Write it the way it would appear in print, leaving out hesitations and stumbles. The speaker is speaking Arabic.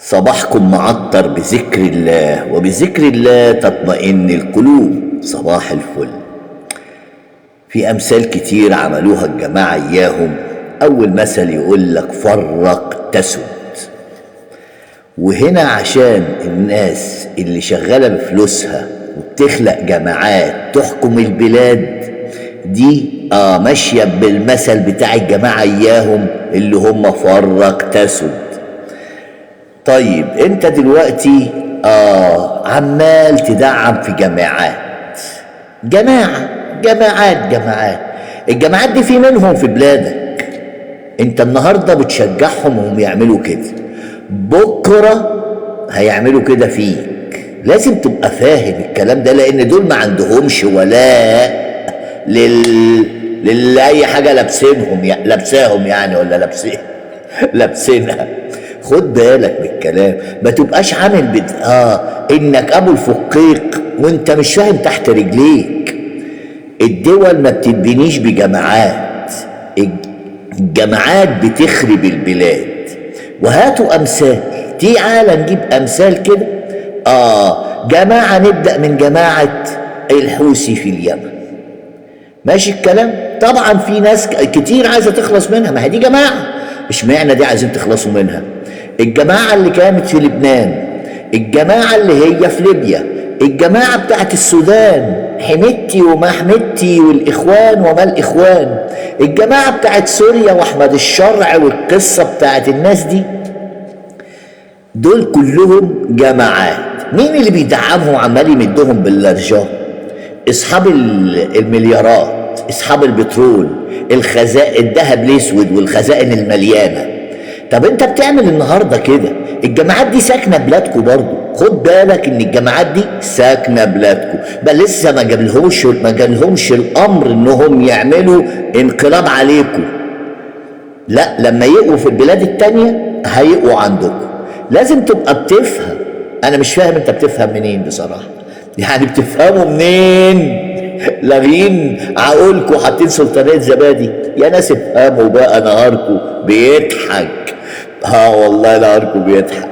صباحكم معطر بذكر الله، وبذكر الله تطمئن القلوب. صباح الفل. في أمثال كتير عملوها الجماعة إياهم. أول مثل يقول لك فرق تسد. وهنا عشان الناس اللي شغالة بفلوسها وبتخلق جماعات تحكم البلاد دي ماشية بالمثل بتاع الجماعة إياهم اللي هم فرق تسد. طيب انت دلوقتي عمال تدعم في جماعات. الجماعات دي في منهم في بلادك. انت النهاردة بتشجعهم وهم يعملوا كده، بكرة هيعملوا كده فيك. لازم تبقى فاهم الكلام ده، لان دول ما عندهمش ولاء لأي حاجة لابساهم يعني ولا لابسينها. خد بالك من الكلام، ما تبقاش عامل انك ابو الفقيق وانت مش فاهم تحت رجليك. الدول ما بتتبنيش بجماعات، الجماعات بتخرب البلاد. وهاتوا امثال، تعالى نجيب امثال كده. جماعة نبدأ من جماعة الحوثي في اليمن. ماشي الكلام؟ طبعا في ناس كتير عايزة تخلص منها، ما هي دي جماعة. اشمعنى دي عايزين تخلصوا منها؟ الجماعة اللي كانت في لبنان، الجماعة اللي هي في ليبيا، الجماعة بتاعت السودان، حميدتي وما حميدتي والإخوان وما الإخوان، الجماعة بتاعت سوريا وأحمد الشرع والقصة بتاعت الناس دي، دول كلهم جماعات. مين اللي بيدعمهم وعمال يمدهم باللارجات؟ أصحاب المليارات، أصحاب البترول، الذهب الأسود والخزائن المليانة. طب انت بتعمل النهارده كده، الجماعات دي ساكنه بلادكم برضه. خد بالك ان الجماعات دي ساكنه بلادكم، بل لسه ما جالهمش الامر انهم يعملوا انقلاب عليكم. لا، لما يقوا في البلاد التانيه هيقوا عندكم. لازم تبقى بتفهم. انا مش فاهم انت بتفهم منين بصراحه، يعني بتفهموا منين؟ لاغين عقولكم حاطين سلطانيه زبادي. يا ناس افهموا بقى، نهاركم بيضحك. والله نهاركم بيضحك.